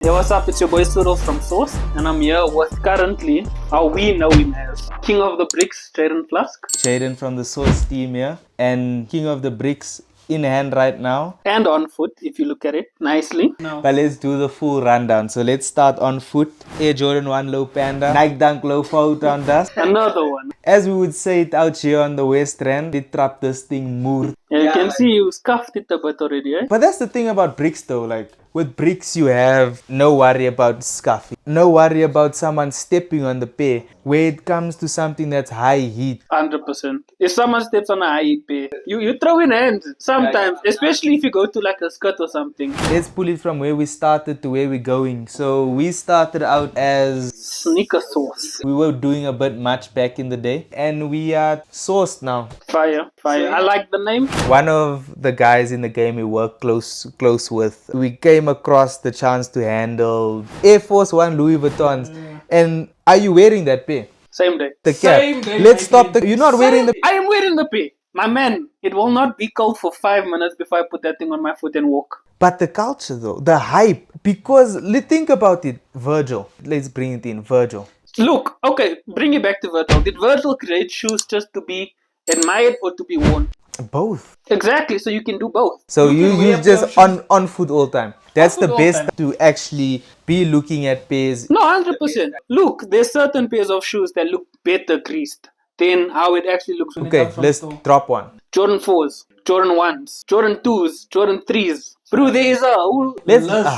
Hey, what's up? It's your boy Cyril from Source, and I'm here with currently how we know him as King of the Bricks, Jaydin Flask. Jaydin from the Source team here, and King of the Bricks in hand right now. And on foot, if you look at it nicely. But let's do the full rundown. So let's start on foot. Air Jordan 1 Low Panda, Nike Dunk Low Photon Dust. Another one. As we would say it out here on the West Rand, they trap this thing moor. And you can see you scuffed it a bit already, eh? But that's the thing about bricks though, like with bricks you have no worry about scuffing, no worry about someone stepping on the pair. Where it comes to something that's high heat, 100%. If someone steps on a high heat pay, you throw in hands sometimes, especially if you go to like a skirt or something. let's pull it from where we started to where we're going. So we started out as Sneaker Source. we were doing a bit much back in the day, and we are Sourced now. Fire. I like the name. One of the guys in the game we work close with, we came across the chance to handle Air Force One Louis Vuittons. And are you wearing that pair? Same day. The cap. Same day, Let's my stop the. You're not wearing the. I am wearing the pay. My man, it will not be cold for 5 minutes before I put that thing on my foot and walk. But the culture though, the hype. Because think about it, Virgil. Let's bring it in, Virgil. Look, okay, bring it back to Virgil. Did Virgil create shoes just to be admired or to be worn? Both. Exactly, so you can do both. So you wear just pair of on foot all time. That's the foot all best time. to actually be looking at pairs. No, 100%. Look, there's certain pairs of shoes that look better creased than how it actually looks. Okay, from let's store. drop one. Jordan 4s, Jordan 1s, Jordan 2s, Jordan 3s. Bro, there is a whole...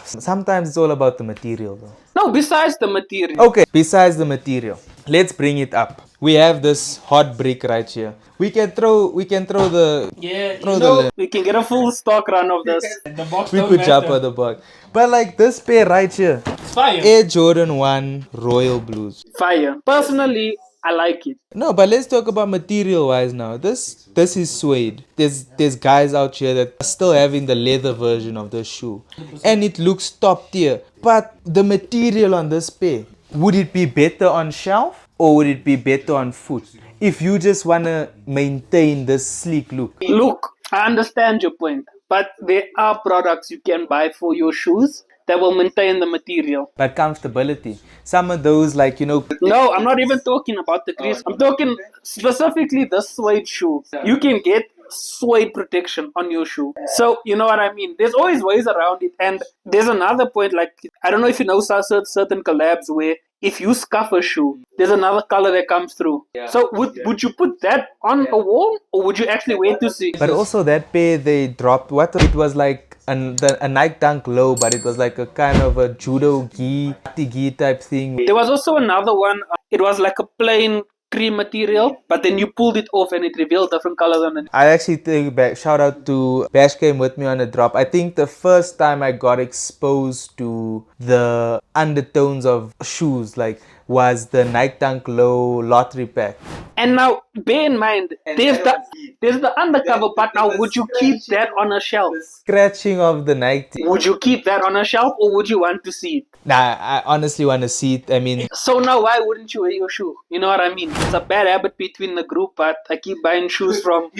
Sometimes it's all about the material though. No, besides the material. Okay, besides the material, let's bring it up. We have this hot brick right here. We can throw the Yeah, throw you the know, lid. We can get a full stock run of this. the box We don't could jump matter. on the box. But like this pair right here, It's fire. Air Jordan 1 Royal Blues. Fire. Personally, I like it. No, but let's talk about material wise now. This is suede. There's guys out here that are still having the leather version of the shoe, and it looks top tier. But the material on this pair, would it be better on shelf or would it be better on foot? If you just wanna maintain this sleek look. Look, I understand your point, but there are products you can buy for your shoes that will maintain the material. But comfortability, some of those like No, I'm not even talking about the crease. I'm talking specifically the suede shoe. You can get suede protection on your shoe. So, you know what I mean? There's always ways around it. And there's another point, like, I don't know if you know certain collabs where if you scuff a shoe, there's another color that comes through. So would you put that on a wall or would you actually wait to see? But also that pair they dropped, what it was like a Nike Dunk Low, but it was like a kind of a judo gi type thing. There was also another one. It was like a plain cream material, but then you pulled it off and it revealed different colors on it. I actually take back, shout out to Bash came with me on a drop. I think the first time I got exposed to the undertones of shoes like was the Nike Dunk Low lottery pack. And now, bear in mind, there's the undercover part. Now, would you keep that on a shelf? Scratching of the Nike. Would you keep that on a shelf or would you want to see it? Nah, I honestly want to see it. I mean, So now, why wouldn't you wear your shoe? You know what I mean? It's a bad habit between the group, but I keep buying shoes from...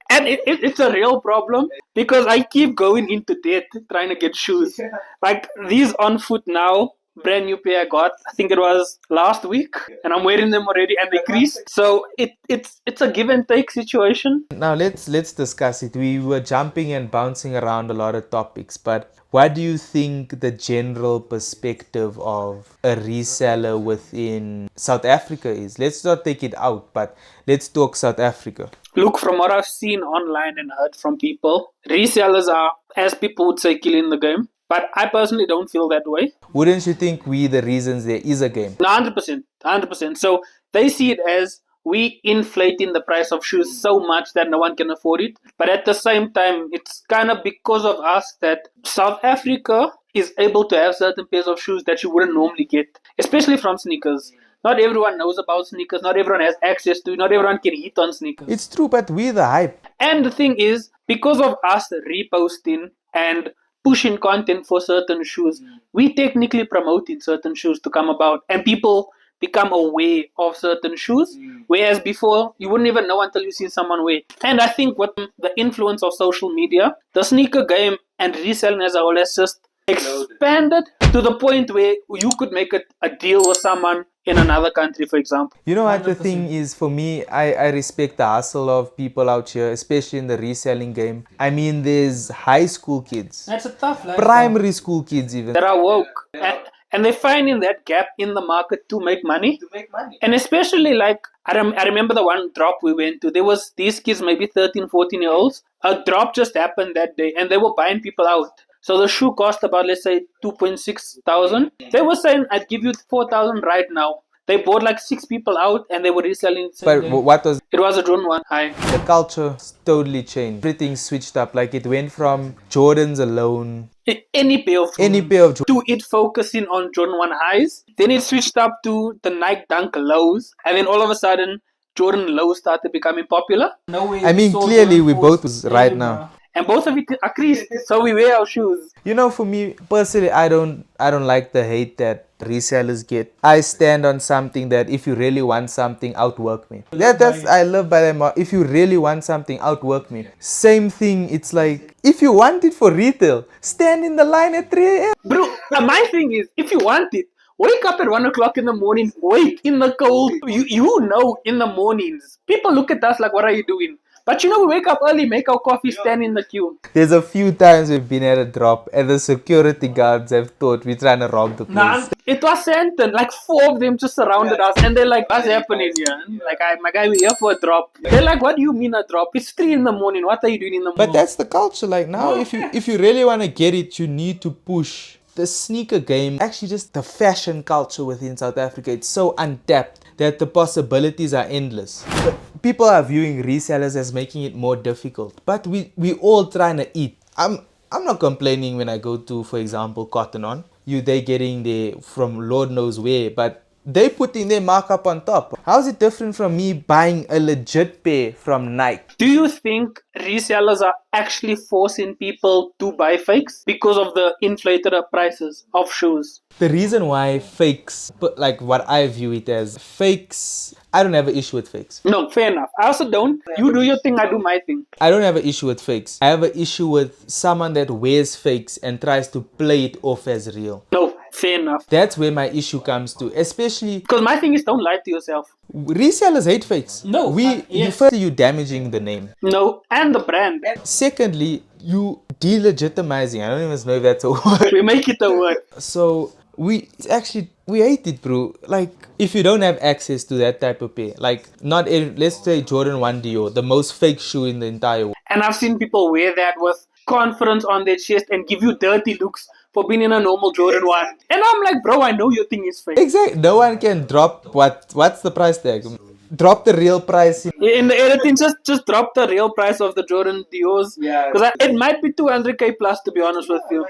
And it's a real problem because I keep going into debt trying to get shoes. Like these on foot now, brand new pair I got. I think it was last week, and I'm wearing them already, and they creased. So it's a give and take situation. now let's discuss it. We were jumping and bouncing around a lot of topics, but what do you think the general perspective of a reseller within South Africa is? Let's not take it out, but let's talk South Africa. Look, from what I've seen online and heard from people, resellers are, as people would say, killing the game. But I personally don't feel that way. Wouldn't you think we the reasons there is a game? No, 100%. So they see it as we inflating the price of shoes so much that no one can afford it. But at the same time, it's kind of because of us that South Africa is able to have certain pairs of shoes that you wouldn't normally get, especially from sneakers. Not everyone knows about sneakers. Not everyone has access to it. Not everyone can hit on sneakers. It's true, but we the hype. And the thing is, because of us reposting and pushing content for certain shoes, we technically promoting certain shoes to come about, and people become aware of certain shoes, whereas before you wouldn't even know until you see someone wear. And I think with the influence of social media, the sneaker game and reselling as a whole has just expanded to the point where you could make a deal with someone in another country, for example. You know what the thing is for me, I respect the hustle of people out here, especially in the reselling game. I mean, there's high school kids, That's a tough life. primary school kids even. That are woke. And they're finding that gap in the market to make money. And especially like, I remember the one drop we went to. There was these kids, maybe 13, 14-year-olds. A drop just happened that day and they were buying people out. So the shoe cost about, let's say, 2.6 thousand. They were saying, I'd give you 4,000 right now. They bought like 6 people out and they were reselling. But what was It was a Jordan 1 high. the culture totally changed. Everything switched up. Like it went from Jordans alone, Any pair of to it focusing on Jordan 1 highs. Then it switched up to the Nike Dunk lows. And then all of a sudden, Jordan lows started becoming popular. I mean, clearly we both was right now. And both of it increased, so we wear our shoes. You know, for me personally, I don't like the hate that resellers get. I stand on something that if you really want something, outwork me. That's I live by them. If you really want something, outwork me. Same thing. It's like if you want it for retail, stand in the line at 3 a.m. Bro, my thing is, if you want it, wake up at 1 o'clock in the morning, wait in the cold. You know, in the mornings, people look at us like, what are you doing? But you know, we wake up early, make our coffee, stand in the queue. There's a few times we've been at a drop and the security guards have thought we're trying to rob the place. Nah, it was Santon. Like 4 of them just surrounded us and they're like, what's happening here? Like, my guy, we're here for a drop. They're like, what do you mean a drop? It's 3 in the morning. What are you doing in the morning? But that's the culture. Like now, if you really want to get it, you need to push. The sneaker game, actually just the fashion culture within South Africa, it's so untapped that the possibilities are endless. But people are viewing resellers as making it more difficult. But we all trying to eat. I'm not complaining when I go to, for example, Cotton On. They getting there from Lord knows where, but they putting their markup on top. How is it different from me buying a legit pair from Nike? Do you think resellers are actually forcing people to buy fakes because of the inflated prices of shoes? The reason why fakes, but like what I view it as fakes, I don't have an issue with fakes. No, fair enough. I also don't. You do your thing, I do my thing. I don't have an issue with fakes. I have an issue with someone that wears fakes and tries to play it off as real. No, fair enough. That's where my issue comes to, especially because my thing is, don't lie to yourself. Resellers hate fakes. No, yes. First, you damaging the name. No, and the brand. Secondly, you delegitimizing. I don't even know if that's a word. We make it a word. So we hate it, bro. Like if you don't have access to that type of pair, like let's say Jordan 1 Dior, the most fake shoe in the entire world. And I've seen people wear that with confidence on their chest and give you dirty looks for being in a normal Jordan 1. And I'm like, bro, I know your thing is fake. Exactly. No one can drop what's the price tag? Drop the real price. In the editing, just drop the real price of the Jordan Diors. Yeah. Because it might be 200k plus, to be honest with you.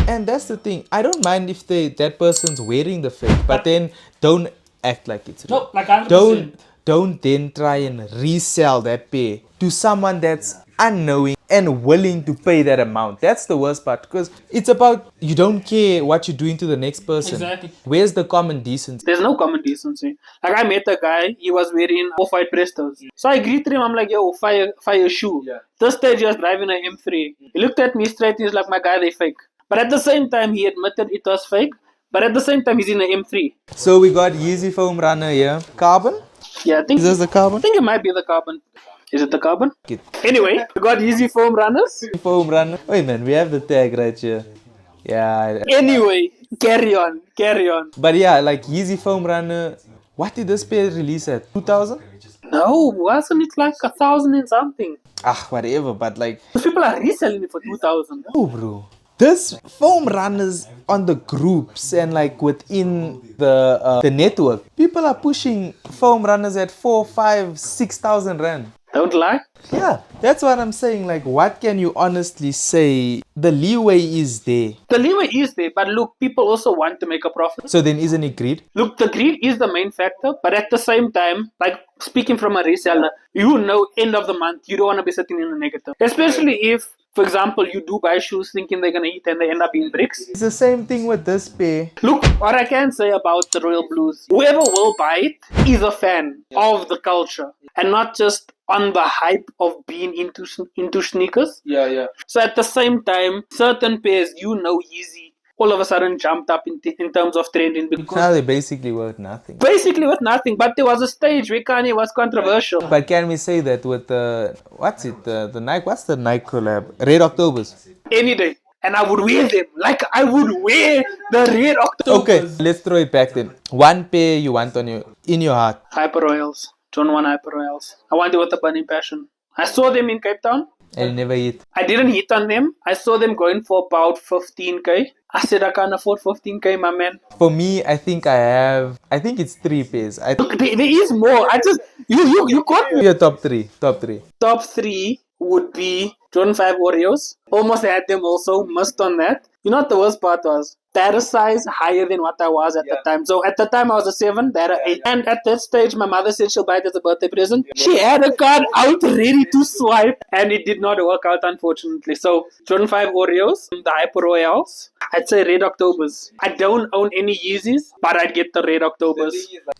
And that's the thing. I don't mind if that person's wearing the fake, but then don't act like it's real. No, like 100%. Don't then try and resell that pair to someone that's unknowing and willing to pay that amount. That's the worst part, because it's about you don't care what you're doing to the next person. Exactly. Where's the common decency? There's no common decency. Like I met a guy, he was wearing off-white Prestos. So I greeted him, I'm like, yo, fire shoe. Yeah. This stage he was driving an M3. He looked at me straight, he's like, my guy, they fake. But at the same time, he admitted it was fake. But at the same time, he's in an M3. So we got Yeezy foam runner here. Carbon? Yeah, I think. Is this the carbon? I think it might be the carbon. Is it the carbon? Anyway, we got Yeezy foam runners. Foam runner. Wait man, we have the tag right here. Yeah. Anyway, carry on. But yeah, like Yeezy foam runner. What did this pair release at? 2000? No, wasn't it like 1,000 and something? Whatever, but like people are reselling it for 2,000. Oh bro. This foam runners on the groups and like within the network, people are pushing foam runners at 4, 5, 6,000 rand. Don't lie. Yeah, that's what I'm saying. Like, what can you honestly say? The leeway is there. The leeway is there, but look, people also want to make a profit. So then, isn't it greed? Look, the greed is the main factor, but at the same time, like speaking from a reseller, you know, end of the month, you don't want to be sitting in the negative, especially if For example, you do buy shoes thinking they're gonna eat and they end up being bricks. It's the same thing with this pair. Look, what I can say about the Royal Blues, whoever will buy it is a fan of the culture and not just on the hype of being into sneakers. Yeah. So at the same time, certain pairs, Yeezy, all of a sudden jumped up in terms of trending because Now they basically worth nothing. basically with nothing. But there was a stage where Kanye was controversial. But can we say that with the the Nike? What's the Nike collab? Red Octobers. Any day. And I would wear them. Like I would wear the Red October. Okay, let's throw it back then. One pair you want in your heart. Hyper Royals. John 1 Hyper Royals. I want it with a burning passion. I saw them in Cape Town. And never hit. I didn't hit on them. I saw them going for about 15k. I said I can't afford 15k, my man. For me, I think it's 3 pairs. Look, there is more. I just you got me. Your top three. Top 3 would be Jordan 5 Oreos. Almost had them also. Missed on that. You know what the worst part was? They had a size higher than what I was at the time. So at the time I was a 7, they had an 8. And at that stage my mother said she'll buy it as a birthday present. She had a card out ready to swipe and it did not work out unfortunately. So Jordan 5 Oreos, the Hyper Royals, I'd say Red Octobers. I don't own any Yeezys, but I'd get the Red Octobers.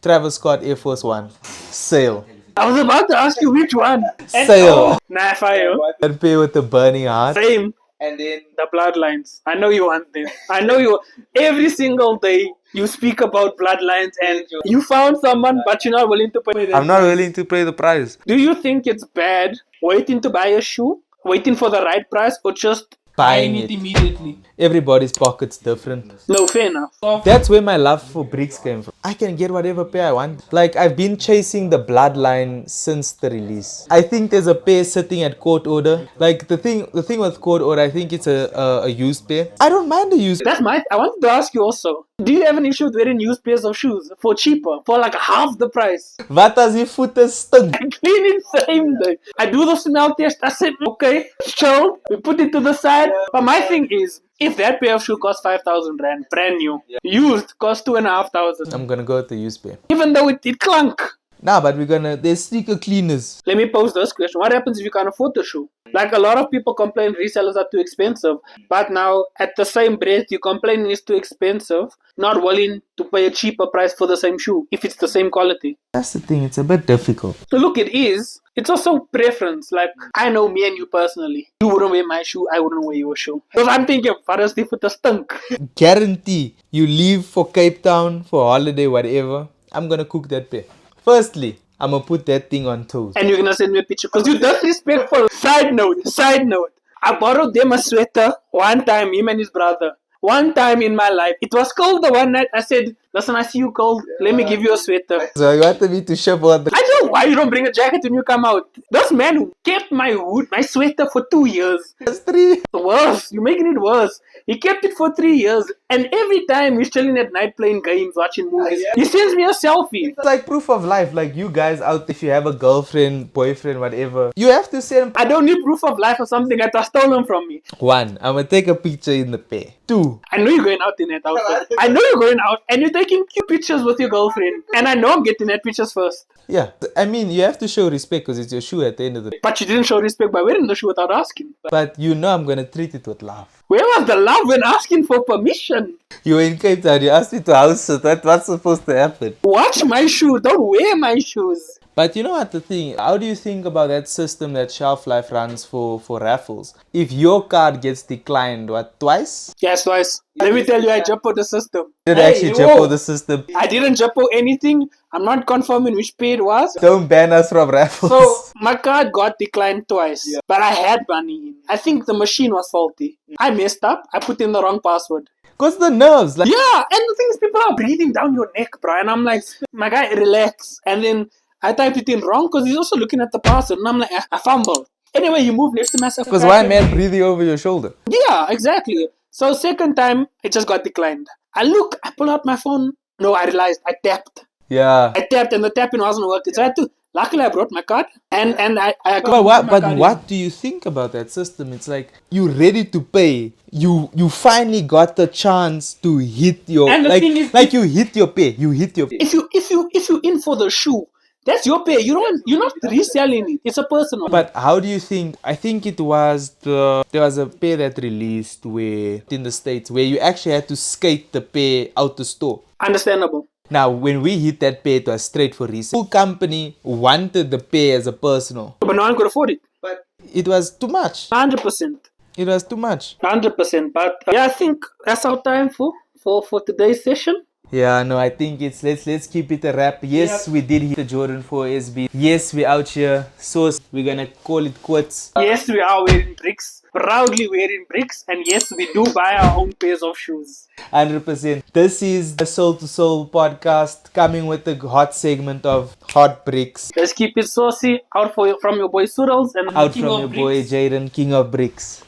Travis Scott Air Force One. Sale. I was about to ask you which one. Sale. Nah, fire. That pair with the burning heart. Same. And then The bloodlines. I know you want them. I know you. Every single day you speak about bloodlines and you found someone but you're not willing to pay them. I'm not willing to pay the price. Do you think it's bad waiting to buy a shoe, waiting for the right price, or just Buying it immediately? Everybody's pocket's different. No, fair enough. That's where my love for bricks came from. I can get whatever pair I want. Like, I've been chasing the bloodline since the release. I think there's a pair sitting at court order. Like, the thing with court order, I think it's a used pair. I don't mind a used pair. I wanted to ask you also. Do you have an issue with wearing used pairs of shoes for cheaper, for like half the price? Wat as die voete stink? I clean it same day. I do the smell test. I said, okay, chill. We put it to the side. But my thing is, if that pair of shoe costs 5,000 rand, brand new, used costs 2,500. I'm gonna go with the used pair. Even though it clunk. Nah, but there's sneaker cleaners. Let me pose this question. What happens if you can't afford the shoe? Like a lot of people complain resellers are too expensive. But now, at the same breath, you complain it's too expensive, not willing to pay a cheaper price for the same shoe, if it's the same quality. That's the thing, it's a bit difficult. So look, it is. It's also preference. Like, I know me and you personally. You wouldn't wear my shoe, I wouldn't wear your shoe. Because I'm thinking, first if it stink. Guarantee, you leave for Cape Town, for holiday, whatever, I'm gonna cook that pair. Firstly, I'm gonna put that thing on toast. And you're gonna send me a picture because you're disrespectful. Side note. I borrowed them a sweater one time, him and his brother. One time in my life. It was cold the one night. I said, listen, I see you cold. Let me give you a sweater. So you wanted me to ship all the... I don't know why you don't bring a jacket when you come out. This man kept my hood, my sweater for 2 years. That's 3. Worse. You're making it worse. He kept it for 3 years. And every time he's chilling at night playing games, watching movies, he sends me a selfie. It's like proof of life. Like you guys out there, if you have a girlfriend, boyfriend, whatever, you have to send... I don't need proof of life or something that was stolen from me. 1, I'm gonna take a picture in the pair. 2, I know you're going out in that outfit. I know you're going out and you're taking cute pictures with your girlfriend. And I know I'm getting that pictures first. yeah. I mean, you have to show respect because it's your shoe at the end of the day. But you didn't show respect by wearing the shoe without asking. But you know I'm gonna treat it with love. Where was the love when asking for permission? You were in Cape Town, you asked me to house it. What's supposed to happen? Watch my shoe. Don't wear my shoes. But you know what the thing, how do you think about that system that Shelf Life runs for raffles? If your card gets declined, what, twice? Yes, twice. Let me tell you, I jumpo the system. Did actually jump the system. I didn't jumpo anything. I'm not confirming which pay it was. Don't ban us from raffles. So, my card got declined twice. But I had money in. I think the machine was faulty. I messed up. I put in the wrong password. Cause the nerves, like Yeah, and the thing is, people are breathing down your neck, bro. And I'm like, my guy, relax. And then I typed it in wrong because he's also looking at the password. And I'm like, I fumbled. Anyway, you move next to myself. because why man breathing over your shoulder? Yeah, exactly. So second time, it just got declined. I pull out my phone. No, I realized I tapped. Yeah. I tapped and the tapping wasn't working. So I had to, luckily I brought my card. And I got But my card what do you think about that system? It's like you're ready to pay. You finally got the chance to hit your And the like thing is, like you hit your pay. You hit your pay. If you in for the shoe, That's your pair. You're not reselling it. It's a personal. But how do you think? I think it was there was a pair that released where in the States where you actually had to skate the pair out the store. Understandable. Now, when we hit that pair, it was straight for resale. The whole company wanted the pair as a personal. But no one could afford it. It was too much. 100%. It was too much. 100%. But yeah, I think that's our time for today's session. Yeah, no, I think it's let's keep it a wrap. Yes, we did hit the Jordan 4 SB. Yes, we out here. So we're gonna call it quits. Yes, we are wearing bricks. Proudly wearing bricks. And yes, we do buy our own pairs of shoes. 100%. This is the Soul to Soul podcast coming with the hot segment of hot bricks. Let's keep it saucy. Out from your boy Surals and Out from your boy Jaydin, King of Bricks.